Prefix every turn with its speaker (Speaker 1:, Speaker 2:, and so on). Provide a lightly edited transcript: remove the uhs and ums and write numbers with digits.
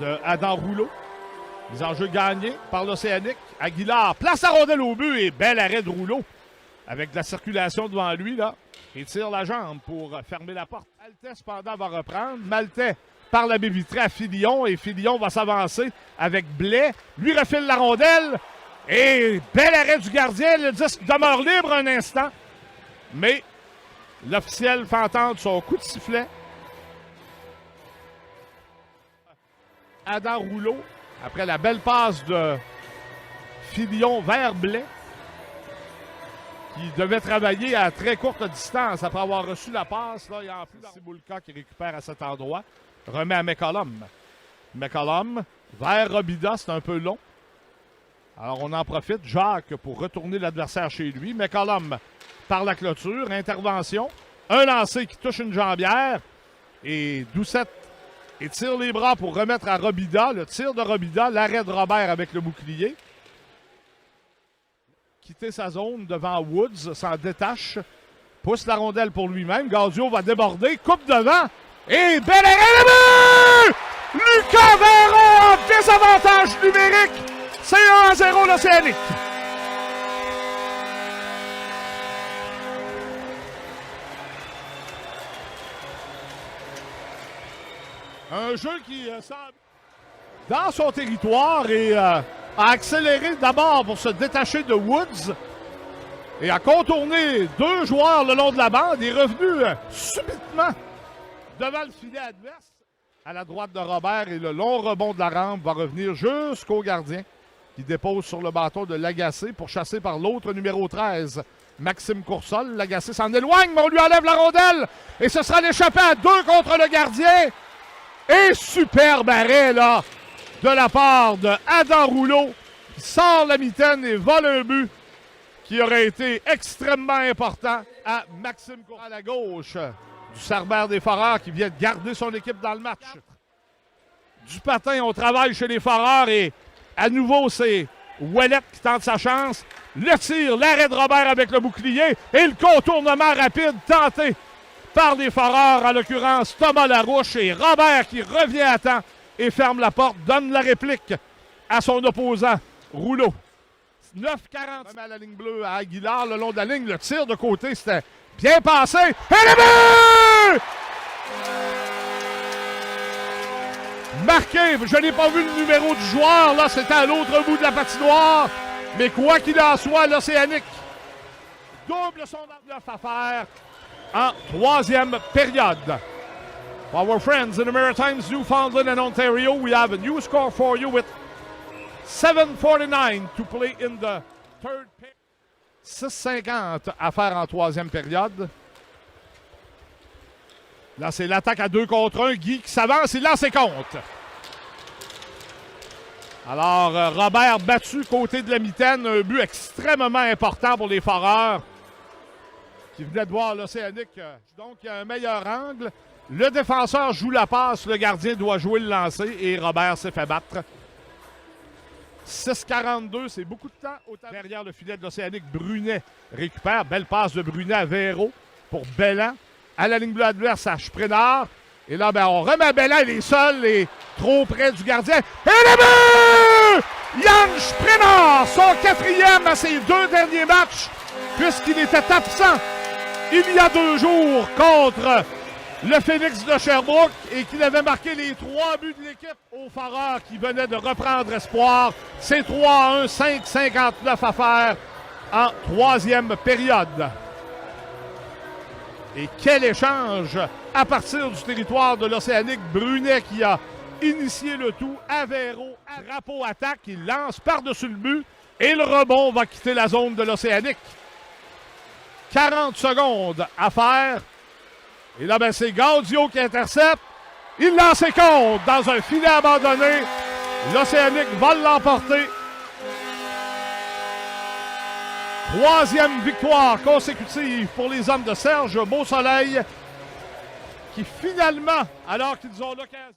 Speaker 1: de Adam Rouleau. Les enjeux gagnés par l'Océanique. Aguilar place la rondelle au but et bel arrêt de Rouleau avec de la circulation devant lui. Là. Il tire la jambe pour fermer la porte. Maltais, cependant, va reprendre. Maltais par la baie vitrée à Filion et Filion va s'avancer avec Blais. Lui refile la rondelle et bel arrêt du gardien. Le disque demeure libre un instant. Mais l'officiel fait entendre son coup de sifflet. Adam Rouleau, après la belle passe de Filion vers Blais, qui devait travailler à très courte distance après avoir reçu la passe. Là, il y a en plus Siboulka qui récupère à cet endroit. Remet à McCollum. McCollum vers Robida, c'est un peu long. Alors on en profite. Jacques pour retourner l'adversaire chez lui. McCollum par la clôture. Intervention. Un lancer qui touche une jambière. Et Doucette étire les bras pour remettre à Robida. Le tir de Robida. L'arrêt de Robert avec le bouclier. Quitter sa zone devant Woods. S'en détache. Pousse la rondelle pour lui-même. Gaudio va déborder. Coupe devant. Et bel arrêt de but! Lucas Véron en désavantage numérique. C'est 1-0 l'Océanique. Un jeu qui semble dans son territoire et a accéléré d'abord pour se détacher de Woods et a contourné deux joueurs le long de la bande. Il est revenu subitement devant le filet adverse à la droite de Robert et le long rebond de la rampe va revenir jusqu'au gardien qui dépose sur le bâton de Lagacé pour chasser par l'autre numéro 13, Maxime Coursol. Lagacé s'en éloigne, mais on lui enlève la rondelle et ce sera l'échappée à 2 contre le gardien. Et superbe arrêt là de la part de Adam Rouleau qui sort la mitaine et vole un but qui aurait été extrêmement important à Maxime Coursol à la gauche. Du Cerbère des Foreurs qui vient de garder son équipe dans le match. Du patin, on travaille chez les Foreurs et à nouveau, c'est Ouellet qui tente sa chance. Le tir, l'arrêt de Robert avec le bouclier et le contournement rapide tenté par les Foreurs, en l'occurrence Thomas Larouche et Robert qui revient à temps et ferme la porte, donne la réplique à son opposant Rouleau. 9-40 à la ligne bleue à Aguilar le long de la ligne. Le tir de côté, c'était bien passé. Et le but! Marqué, je n'ai pas vu le numéro du joueur, là c'était à l'autre bout de la patinoire. Mais quoi qu'il en soit, l'Océanique double son 29 à faire en troisième période. For our friends in the Maritimes, Newfoundland and Ontario, we have a new score for you with 7:49 to play in the third period. 6:50 à faire en troisième période. Là, c'est l'attaque à 2 contre 1. Guy qui s'avance, il lance ses comptes. Alors, Robert battu côté de la mitaine. Un but extrêmement important pour les Foreurs qui venaient de voir l'Océanique. Donc, il y a un meilleur angle. Le défenseur joue la passe. Le gardien doit jouer le lancer et Robert s'est fait battre. 6:42, c'est beaucoup de temps. Derrière le filet de l'Océanique, Brunet récupère. Belle passe de Brunet à Véro pour Bellan. À la ligne bleue adverse, à Sprenard. Et là, on remet Bellan, il est seul et trop près du gardien. Et le but! Yann Sprenard, son 4e à ses 2 derniers matchs, puisqu'il était absent il y a 2 jours contre le Phoenix de Sherbrooke et qu'il avait marqué les 3 buts de l'équipe aux Foreurs qui venaient de reprendre espoir. C'est 3-1, 5:59 à faire en troisième période. Et quel échange à partir du territoire de l'Océanique. Brunet qui a initié le tout. Avéro, drapeau attaque, il lance par-dessus le but. Et le rebond va quitter la zone de l'Océanique. 40 secondes à faire. Et là, c'est Gaudio qui intercepte. Il lance ses comptes dans un filet abandonné. L'Océanique va l'emporter. 3e victoire consécutive pour les hommes de Serge Beausoleil qui finalement, alors qu'ils ont l'occasion...